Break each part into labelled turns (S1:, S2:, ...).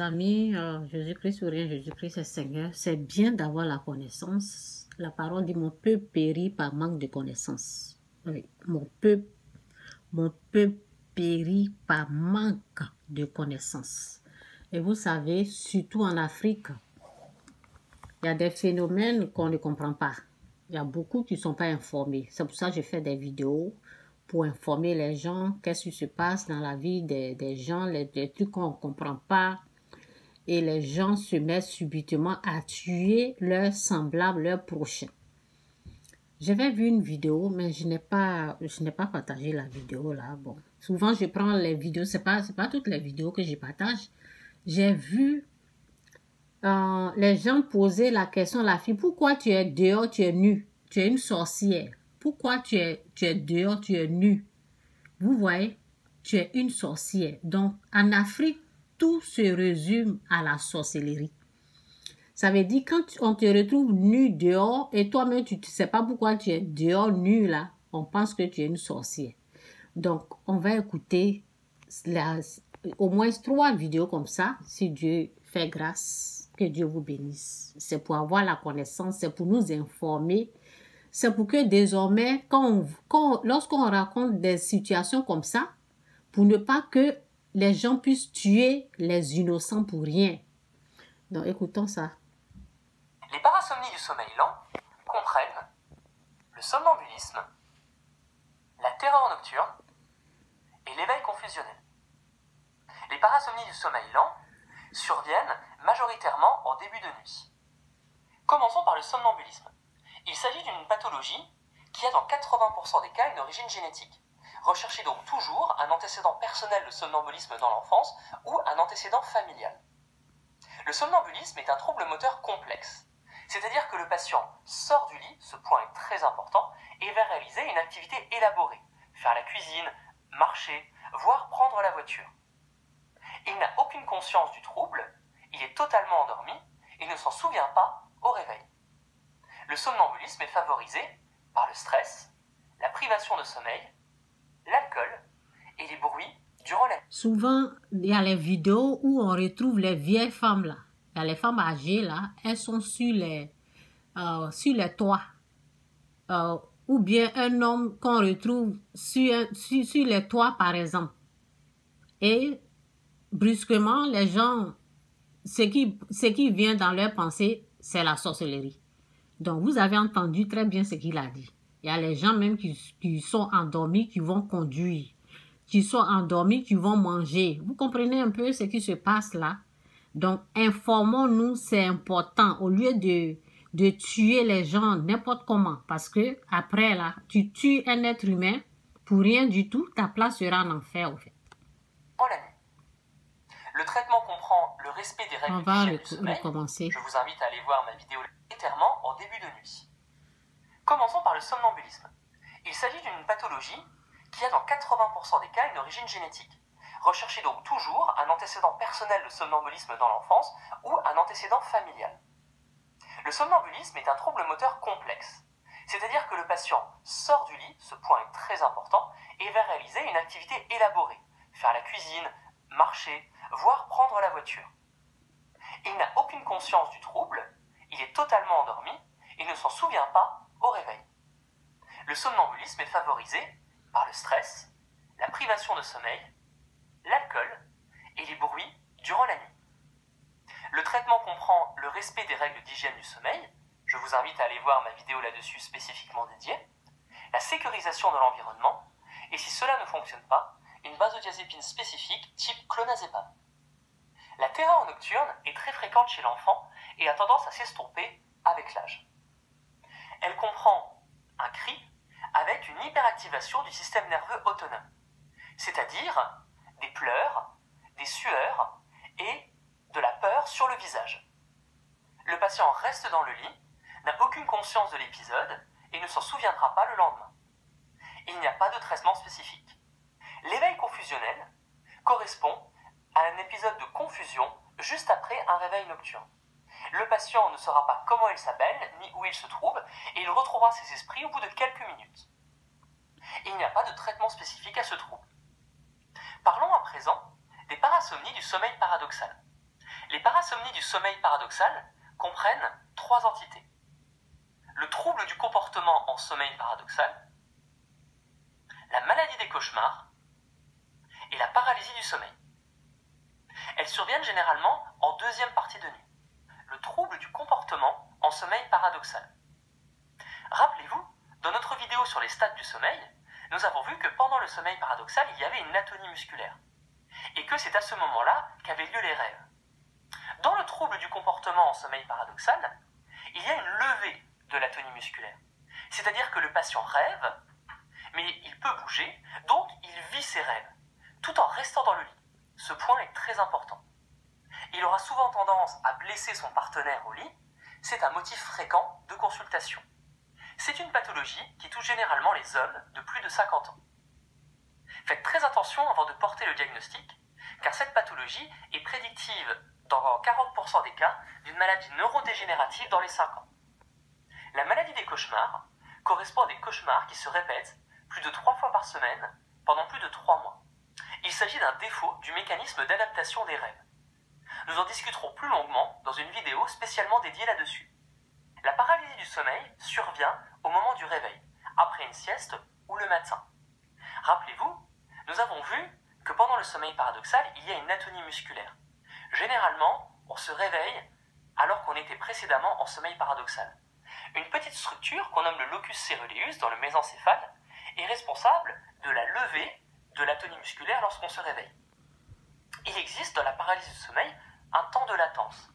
S1: amis, Jésus-Christ ou rien, Jésus-Christ est Seigneur. C'est bien d'avoir la connaissance. La parole dit, mon peuple périt par manque de connaissance. Oui, mon peuple périt par manque de connaissance. Et vous savez, surtout en Afrique, il y a des phénomènes qu'on ne comprend pas. Il y a beaucoup qui ne sont pas informés. C'est pour ça que je fais des vidéos pour informer les gens qu'est-ce qui se passe dans la vie des gens, les trucs qu'on ne comprend pas. Et les gens se mettent subitement à tuer leurs semblables, leurs prochains. J'avais vu une vidéo, mais je n'ai pas partagé la vidéo là. Bon, souvent je prends les vidéos, c'est pas toutes les vidéos que je partage. J'ai vu les gens poser la question à la fille, pourquoi tu es dehors, tu es nue, tu es une sorcière. Pourquoi tu es dehors, tu es nue? Vous voyez, tu es une sorcière. Donc, en Afrique, tout se résume à la sorcellerie. Ça veut dire quand on te retrouve nu dehors et toi-même, tu ne sais pas pourquoi tu es dehors nu là, on pense que tu es une sorcière. Donc, on va écouter au moins 3 vidéos comme ça, si Dieu fait grâce. Que Dieu vous bénisse. C'est pour avoir la connaissance, c'est pour nous informer. C'est pour que désormais, lorsqu'on raconte des situations comme ça, pour ne pas que les gens puissent tuer les innocents pour rien. Donc, écoutons ça.
S2: Les parasomnies du sommeil lent comprennent le somnambulisme, la terreur nocturne et l'éveil confusionnel. Les parasomnies du sommeil lent surviennent majoritairement en début de nuit. Commençons par le somnambulisme. Il s'agit d'une pathologie qui a dans 80% des cas une origine génétique. Recherchez donc toujours un antécédent personnel de somnambulisme dans l'enfance ou un antécédent familial. Le somnambulisme est un trouble moteur complexe, c'est-à-dire que le patient sort du lit, ce point est très important, et va réaliser une activité élaborée, faire la cuisine, marcher, voire prendre la voiture. Il n'a aucune conscience du trouble, il est totalement endormi et ne s'en souvient pas au réveil. Le somnambulisme est favorisé par le stress, la privation de sommeil, l'alcool et les bruits durant la nuit.
S1: Souvent, il y a les vidéos où on retrouve les vieilles femmes là. Il y a les femmes âgées là, elles sont sur les toits. Ou bien un homme qu'on retrouve sur les toits par exemple. Et brusquement, les gens, ce qui vient dans leur pensée, c'est la sorcellerie. Donc, vous avez entendu très bien ce qu'il a dit. Il y a les gens même qui sont endormis, qui vont conduire, qui sont endormis, qui vont manger. Vous comprenez un peu ce qui se passe là? Donc, informons-nous, c'est important. Au lieu de tuer les gens n'importe comment. Parce que après là, tu tues un être humain pour rien du tout, ta place sera en enfer au fait.
S2: La nuit. Le traitement comprend le respect des règles d'hygiène du sommeil. Je vous invite à aller voir ma vidéo volontairement en début de nuit. Commençons par le somnambulisme. Il s'agit d'une pathologie qui a dans 80% des cas une origine génétique. Recherchez donc toujours un antécédent personnel de somnambulisme dans l'enfance ou un antécédent familial. Le somnambulisme est un trouble moteur complexe, c'est-à-dire que le patient sort du lit, ce point est très important, et va réaliser une activité élaborée, faire la cuisine, marcher, voire prendre la voiture. Il n'a aucune conscience du trouble, il est totalement endormi et ne s'en souvient pas au réveil. Le somnambulisme est favorisé par le stress, la privation de sommeil, l'alcool et les bruits durant la nuit. Le traitement comprend le respect des règles d'hygiène du sommeil, je vous invite à aller voir ma vidéo là-dessus spécifiquement dédiée, la sécurisation de l'environnement, et si cela ne fonctionne pas, une benzodiazépine spécifique type clonazepam. La terreur nocturne est très fréquente chez l'enfant et a tendance à s'estomper avec l'âge. Elle comprend un cri avec une hyperactivation du système nerveux autonome, c'est-à-dire des pleurs, des sueurs et de la peur sur le visage. Le patient reste dans le lit, n'a aucune conscience de l'épisode et ne s'en souviendra pas le lendemain. Il n'y a pas de traitement spécifique. L'éveil confusionnel correspond à un épisode de confusion juste après un réveil nocturne. Le patient ne saura pas comment il s'appelle ni où il se trouve et il retrouvera ses esprits au bout de quelques minutes. Il n'y a pas de traitement spécifique à ce trouble. Parlons à présent des parasomnies du sommeil paradoxal. Les parasomnies du sommeil paradoxal comprennent 3 entités. Le trouble du comportement en sommeil paradoxal, la maladie des cauchemars et la paralysie du sommeil. Elles surviennent généralement en deuxième partie de nuit. Le trouble du comportement en sommeil paradoxal. Rappelez-vous, dans notre vidéo sur les stades du sommeil, nous avons vu que pendant le sommeil paradoxal, il y avait une atonie musculaire. Et que c'est à ce moment-là qu'avaient lieu les rêves. Dans le trouble du comportement en sommeil paradoxal, il y a une levée de l'atonie musculaire. C'est-à-dire que le patient rêve, mais il peut bouger, donc il vit ses rêves, tout en restant dans le lit. Ce point est très important. Il aura souvent tendance à blesser son partenaire au lit, c'est un motif fréquent de consultation. C'est une pathologie qui touche généralement les hommes de plus de 50 ans. Faites très attention avant de porter le diagnostic, car cette pathologie est prédictive dans 40% des cas d'une maladie neurodégénérative dans les 5 ans. La maladie des cauchemars correspond à des cauchemars qui se répètent plus de 3 fois par semaine pendant plus de 3 mois. Il s'agit d'un défaut du mécanisme d'adaptation des rêves. Nous en discuterons plus longuement dans une vidéo spécialement dédiée là-dessus. La paralysie du sommeil survient au moment du réveil, après une sieste ou le matin. Rappelez-vous, nous avons vu que pendant le sommeil paradoxal, il y a une atonie musculaire. Généralement, on se réveille alors qu'on était précédemment en sommeil paradoxal. Une petite structure qu'on nomme le locus coeruleus dans le mésencéphale est responsable de la levée de l'atonie musculaire lorsqu'on se réveille. Il existe dans la paralysie du sommeil un temps de latence,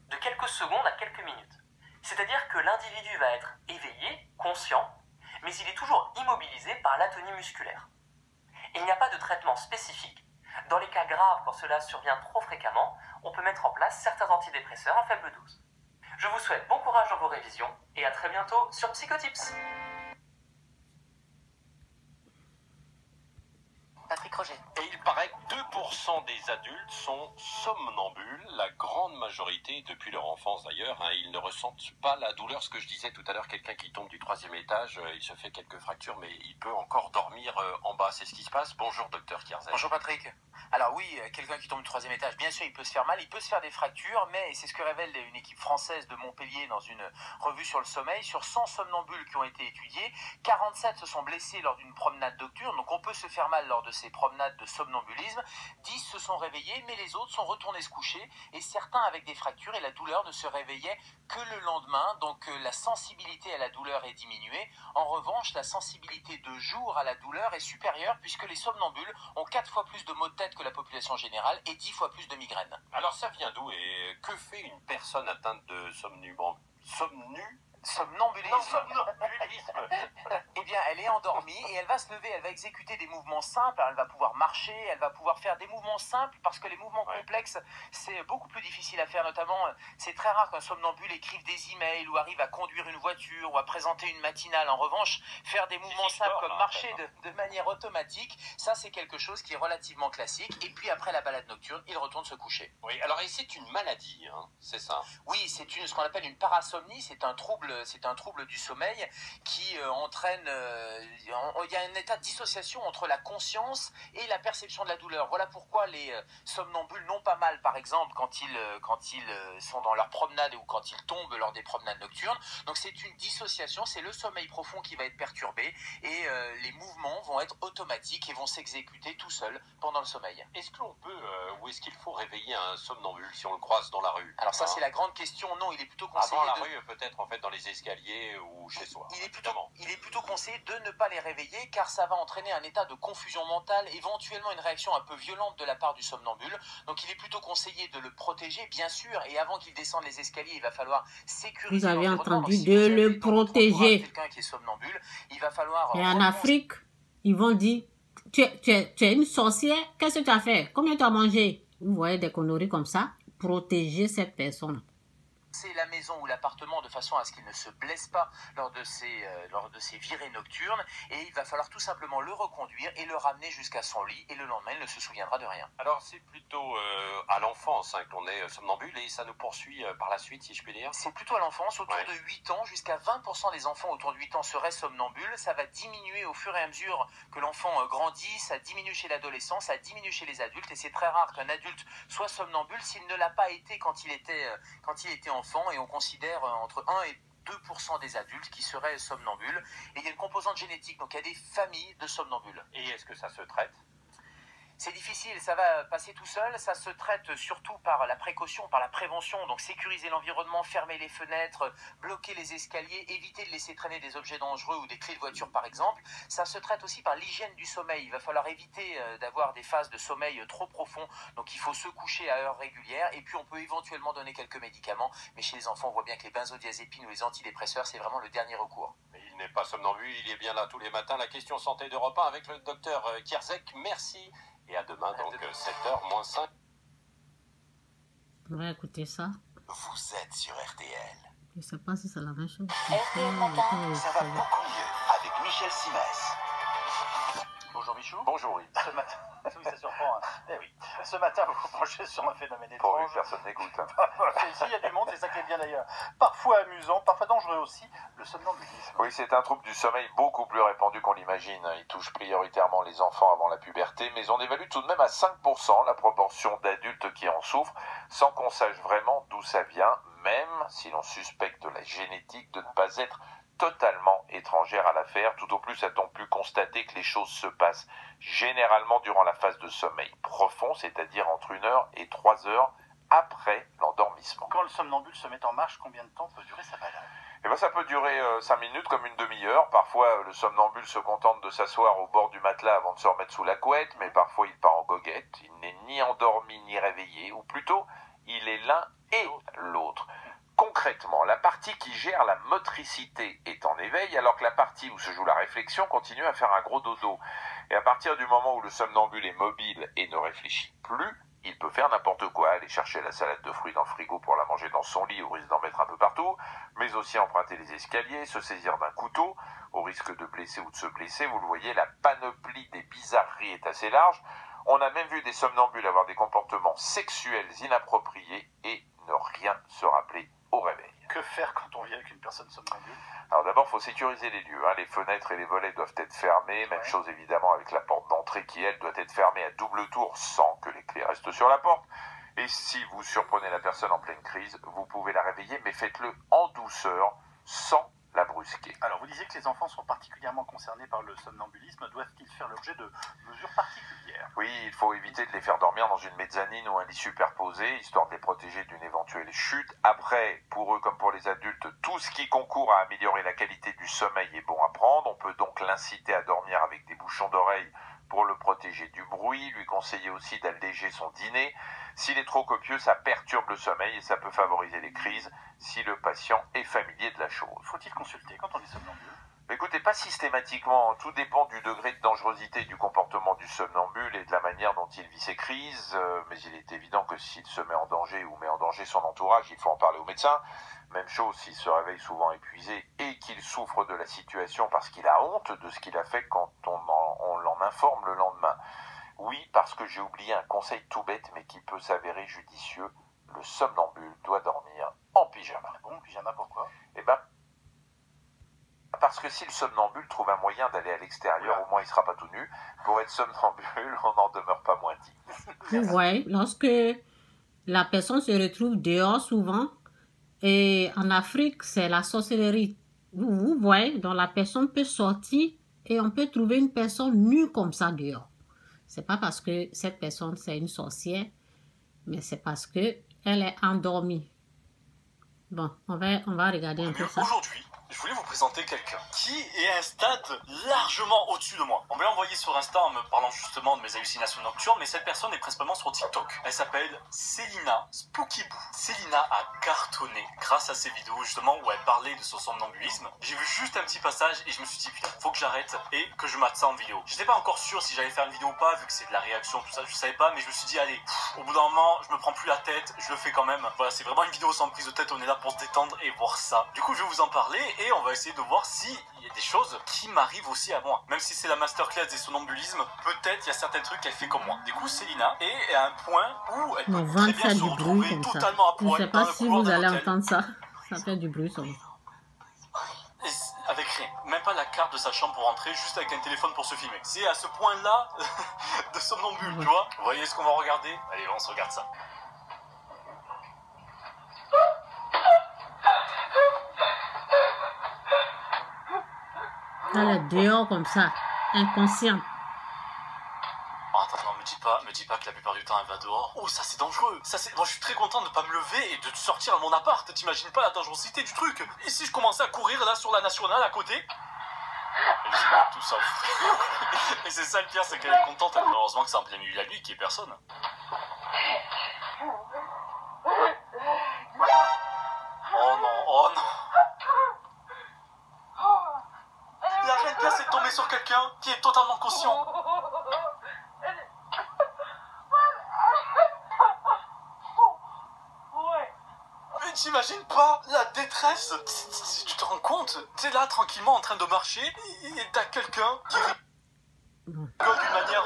S2: de quelques secondes à quelques minutes. C'est-à-dire que l'individu va être éveillé, conscient, mais il est toujours immobilisé par l'atonie musculaire. Il n'y a pas de traitement spécifique. Dans les cas graves, quand cela survient trop fréquemment, on peut mettre en place certains antidépresseurs à faible dose. Je vous souhaite bon courage dans vos révisions et à très bientôt sur Psychotips.
S3: Patrick Roger.
S4: Et il paraît que 2% des adultes sont somnambules, la grande majorité depuis leur enfance d'ailleurs. Ils ne ressentent pas la douleur. Ce que je disais tout à l'heure, quelqu'un qui tombe du 3e étage, il se fait quelques fractures, mais il peut encore dormir en bas. C'est ce qui se passe. Bonjour, docteur Kierzek.
S3: Bonjour Patrick. Alors oui, quelqu'un qui tombe du 3e étage, bien sûr, il peut se faire mal, il peut se faire des fractures, mais c'est ce que révèle une équipe française de Montpellier dans une revue sur le sommeil. Sur 100 somnambules qui ont été étudiés, 47 se sont blessés lors d'une promenade nocturne, donc on peut se faire mal lors de ces promenades de somnambulisme. 10 se sont réveillés, mais les autres sont retournés se coucher, et certains avec des fractures, et la douleur ne se réveillait que le lendemain, donc la sensibilité à la douleur est diminuée. En revanche, la sensibilité de jour à la douleur est supérieure, puisque les somnambules ont 4 fois plus de maux de tête que la population générale et 10 fois plus de migraines.
S4: Alors ça vient d'où et que fait une personne atteinte de somnambulisme.
S3: Eh bien, elle est endormie et elle va se lever, elle va exécuter des mouvements simples, elle va pouvoir marcher, elle va pouvoir faire des mouvements simples parce que les mouvements complexes, c'est beaucoup plus difficile à faire, notamment, c'est très rare qu'un somnambule écrive des emails ou arrive à conduire une voiture ou à présenter une matinale. En revanche, faire des mouvements simples comme marcher de manière automatique, ça c'est quelque chose qui est relativement classique. Et puis après la balade nocturne, il retourne se coucher.
S4: Oui, alors et c'est une maladie, hein, c'est ça?
S3: Oui, c'est ce qu'on appelle une parasomnie, c'est un trouble du sommeil qui entraîne, il y a un état de dissociation entre la conscience et la perception de la douleur. Voilà pourquoi les somnambules n'ont pas mal, par exemple, quand ils sont dans leur promenade ou quand ils tombent lors des promenades nocturnes. Donc c'est une dissociation, c'est le sommeil profond qui va être perturbé et les mouvements vont être automatiques et vont s'exécuter tout seuls pendant le sommeil.
S4: Est-ce que l'on peut, ou est-ce qu'il faut réveiller un somnambule si on le croise dans la rue?
S3: Alors ça c'est la grande question. Non, il est plutôt conseillé
S4: avant la rue, peut-être en fait dans les escaliers ou chez soi.
S3: Il est plutôt conseillé de ne pas les réveiller car ça va entraîner un état de confusion mentale, éventuellement une réaction un peu violente de la part du somnambule. Donc il est plutôt conseillé de le protéger, bien sûr, et avant qu'il descende les escaliers, il va falloir sécuriser.
S1: Vous avez entendu, de le protéger.
S3: Quelqu'un qui est somnambule, il va falloir...
S1: Et en Afrique, ils vont dire, tu es une sorcière, qu'est-ce que tu as fait? Combien tu as mangé? Vous voyez des conneries comme ça, protéger cette personne.
S3: la maison ou l'appartement de façon à ce qu'il ne se blesse pas lors de ces virées nocturnes, et il va falloir tout simplement le reconduire et le ramener jusqu'à son lit, et le lendemain il ne se souviendra de rien.
S4: Alors c'est plutôt à l'enfance hein, qu'on est somnambule et ça nous poursuit par la suite si je puis dire.
S3: C'est plutôt à l'enfance, autour de 8 ans, jusqu'à 20% des enfants autour de 8 ans seraient somnambules. Ça va diminuer au fur et à mesure que l'enfant grandit, ça diminue chez l'adolescent, ça diminue chez les adultes, et c'est très rare qu'un adulte soit somnambule s'il ne l'a pas été quand il était enfant, et on considère entre 1 et 2% des adultes qui seraient somnambules. Et il y a une composante génétique, donc il y a des familles de somnambules.
S4: Et est-ce que ça se traite ?
S3: C'est difficile, ça va passer tout seul, ça se traite surtout par la précaution, par la prévention, donc sécuriser l'environnement, fermer les fenêtres, bloquer les escaliers, éviter de laisser traîner des objets dangereux ou des clés de voiture par exemple. Ça se traite aussi par l'hygiène du sommeil, il va falloir éviter d'avoir des phases de sommeil trop profonds, donc il faut se coucher à heure régulière, et puis on peut éventuellement donner quelques médicaments, mais chez les enfants on voit bien que les benzodiazépines ou les antidépresseurs c'est vraiment le dernier recours.
S4: Mais il n'est pas somnambule, il est bien là tous les matins, la question santé d'Europe 1 avec le docteur Kierzek, merci. Et à demain, donc 7h moins 5.
S1: On va écouter ça.
S5: Vous êtes sur RTL.
S1: Je ne sais pas si c'est la même chose.
S5: RTL Matin, ça va beaucoup mieux avec Michel Simès.
S3: Bonjour Michou.
S4: Bonjour Yves.
S3: Ce matin, oui, ça surprend. Hein. Eh oui. Ce matin, vous vous penchez sur un phénomène étrange.
S4: Pour personne n'écoute.
S3: Ici, il y a du monde, c'est ça qui est bien d'ailleurs. Parfois amusant, parfois dangereux aussi, le somnambulisme.
S6: Oui, c'est un trouble du sommeil beaucoup plus répandu qu'on l'imagine. Il touche prioritairement les enfants avant la puberté, mais on évalue tout de même à 5% la proportion d'adultes qui en souffrent, sans qu'on sache vraiment d'où ça vient, même si l'on suspecte de la génétique de ne pas être totalement étrangère à l'affaire. Tout au plus a-t-on pu constater que les choses se passent généralement durant la phase de sommeil profond, c'est-à-dire entre 1 heure et 3 heures après l'endormissement.
S3: Quand le somnambule se met en marche, combien de temps peut durer sa balade?
S6: Eh bien, ça peut durer 5 minutes comme une demi-heure. Parfois, le somnambule se contente de s'asseoir au bord du matelas avant de se remettre sous la couette, mais parfois il part en goguette. Il n'est ni endormi ni réveillé, ou plutôt, il est l'un et l'autre. Concrètement, la partie qui gère la motricité est en éveil, alors que la partie où se joue la réflexion continue à faire un gros dodo. Et à partir du moment où le somnambule est mobile et ne réfléchit plus, il peut faire n'importe quoi, aller chercher la salade de fruits dans le frigo pour la manger dans son lit au risque d'en mettre un peu partout, mais aussi emprunter les escaliers, se saisir d'un couteau, au risque de blesser ou de se blesser. Vous le voyez, la panoplie des bizarreries est assez large. On a même vu des somnambules avoir des comportements sexuels inappropriés et ne rien se rappeler au réveil.
S3: Que faire quand on vit avec une personne somnambule?
S6: Alors d'abord, il faut sécuriser les lieux. Les fenêtres et les volets doivent être fermés. Même chose évidemment avec la porte d'entrée qui, elle, doit être fermée à double tour sans que les clés restent sur la porte. Et si vous surprenez la personne en pleine crise, vous pouvez la réveiller, mais faites-le en douceur, sans la brusquer.
S3: Alors vous disiez que les enfants sont particulièrement concernés par le somnambulisme. Doivent-ils faire l'objet de mesures particulières?
S6: Oui, il faut éviter de les faire dormir dans une mezzanine ou un lit superposé, histoire de les protéger d'une éventuelle chute. Après, pour eux comme pour les adultes, tout ce qui concourt à améliorer la qualité du sommeil est bon à prendre. On peut donc l'inciter à dormir avec des bouchons d'oreilles pour le protéger du bruit, lui conseiller aussi d'alléger son dîner. S'il est trop copieux, ça perturbe le sommeil et ça peut favoriser les crises si le patient est familier de la chose.
S3: Faut-il consulter quand on est somnambule?
S6: Écoutez, pas systématiquement, tout dépend du degré de dangerosité du comportement du somnambule et de la manière dont il vit ses crises, mais il est évident que s'il se met en danger ou met en danger son entourage, il faut en parler au médecin. Même chose s'il se réveille souvent épuisé et qu'il souffre de la situation parce qu'il a honte de ce qu'il a fait quand on l'en informe le lendemain. Oui, parce que j'ai oublié un conseil tout bête mais qui peut s'avérer judicieux, le somnambule doit dormir en pyjama.
S3: Ah bon, pyjama pourquoi?
S6: Eh ben, parce que si le somnambule trouve un moyen d'aller à l'extérieur, au moins il ne sera pas tout nu. Pour être somnambule, on n'en demeure pas moins digne.
S1: Vous voyez, lorsque la personne se retrouve dehors souvent, et en Afrique, c'est la sorcellerie. Vous voyez, donc la personne peut sortir et on peut trouver une personne nue comme ça dehors. C'est pas parce que cette personne, c'est une sorcière, mais c'est parce que elle est endormie. Bon, on va regarder un peu ça.
S5: Aujourd'hui,
S7: je voulais vous présenter quelqu'un qui est à un stade largement au-dessus de moi. On me l'a envoyé sur Insta en me parlant justement de mes hallucinations nocturnes, mais cette personne est principalement sur TikTok. Elle s'appelle Célina Spookyboo. Célina a cartonné grâce à ses vidéos justement où elle parlait de son somnambulisme. J'ai vu juste un petit passage et je me suis dit putain, faut que j'arrête et que je mate ça en vidéo. J'étais pas encore sûr si j'allais faire une vidéo ou pas, vu que c'est de la réaction, tout ça, je savais pas, mais je me suis dit allez, au bout d'un moment, je me prends plus la tête, je le fais quand même. Voilà, c'est vraiment une vidéo sans prise de tête, on est là pour se détendre et voir ça. Du coup, je vais vous en parler et on va essayer de voir s'il y a des choses qui m'arrivent aussi à moi. Même si c'est la masterclass des somnambulismes, peut-être il y a certains trucs qu'elle fait comme moi. Du coup, Célina est à un point où elle peut très bien se retrouver totalement à poil.
S1: Je sais pas si vous allez entendre ça. Ça fait du bruit, ça.
S7: Avec rien, même pas la carte de sa chambre pour rentrer, juste avec un téléphone pour se filmer. C'est à ce point-là de somnambule, tu vois. Vous voyez ce qu'on va regarder? Allez, on se regarde ça.
S1: Elle est dehors comme ça, inconsciente.
S7: Oh, attends, me dis pas que la plupart du temps elle va dehors. Oh, ça c'est dangereux. Moi je suis très content de ne pas me lever et de sortir à mon appart. T'imagines pas la dangerosité du truc? Et si je commençais à courir là sur la nationale à côté? Tout ça. Et c'est ça le pire, c'est qu'elle est contente. Heureusement que c'est en plein milieu de la nuit, qu'il n'y ait personne. Oh non, oh non. La reine pièce est tombée sur quelqu'un qui est totalement conscient. Mais t'imagines pas la détresse? Si tu te rends compte, t'es là tranquillement en train de marcher et t'as quelqu'un qui rigole d'une manière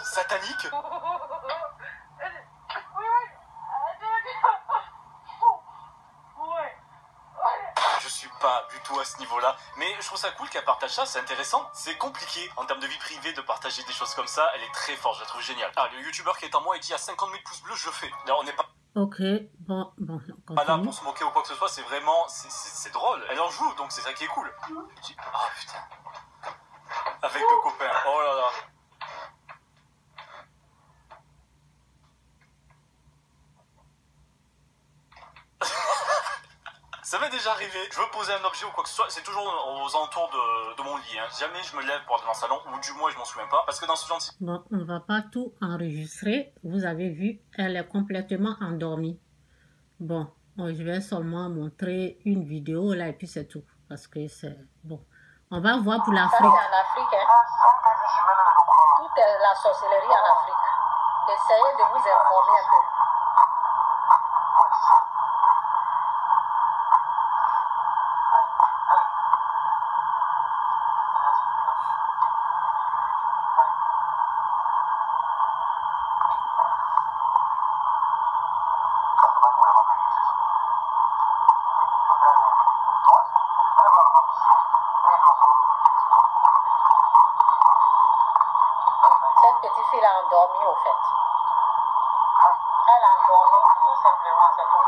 S7: satanique. Je suis pas du tout à ce niveau-là, mais je trouve ça cool qu'elle partage ça, c'est intéressant. C'est compliqué en termes de vie privée de partager des choses comme ça, elle est très forte, je la trouve géniale. Ah, le youtubeur qui est en moi, il dit à 50 000 pouces bleus, je le fais. Là, on n'est pas...
S1: Ok, bon,
S7: pas là pour se moquer ou quoi que ce soit, c'est vraiment, c'est drôle. Elle en joue, donc c'est ça qui est cool. Ah putain. Avec le copain, oh là là. Ça m'est déjà arrivé, je veux poser un objet ou quoi que ce soit, c'est toujours aux alentours de mon lit. Hein. Jamais je me lève pour aller dans le salon, ou du moins je m'en souviens pas, parce que dans ce genre de...
S1: Bon, on va pas tout enregistrer. Vous avez vu, elle est complètement endormie. Bon, je vais seulement montrer une vidéo là et puis c'est tout. Parce que c'est... Bon, on va voir pour l'Afrique.
S8: En Afrique, hein. Toute la sorcellerie en Afrique. Essayez de vous informer un peu. Cette petite fille a endormi au fait. Elle a endormi tout simplement, c'est tout.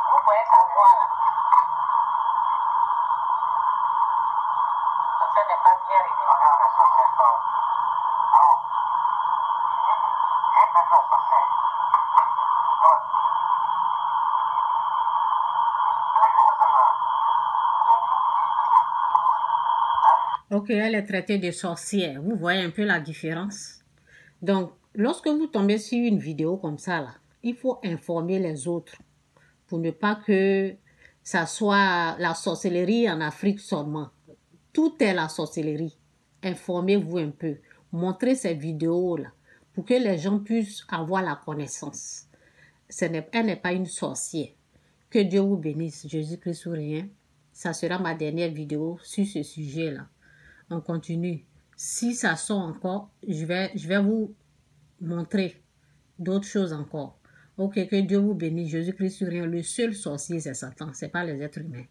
S8: Vous pouvez savoir là. Ça n'est pas bien réglé.
S1: Ok, elle est traitée de sorcière. Vous voyez un peu la différence? Donc, lorsque vous tombez sur une vidéo comme ça, là, il faut informer les autres pour ne pas que ça soit la sorcellerie en Afrique seulement. Tout est la sorcellerie. Informez-vous un peu. Montrez ces vidéos-là pour que les gens puissent avoir la connaissance. Elle n'est pas une sorcière. Que Dieu vous bénisse. Jésus-Christ sourire. Ça sera ma dernière vidéo sur ce sujet-là. On continue. Si ça sort encore, je vais vous montrer d'autres choses encore. Ok, que Dieu vous bénisse. Jésus-Christ sur rien. Le seul sorcier, c'est Satan. Ce n'est pas les êtres humains.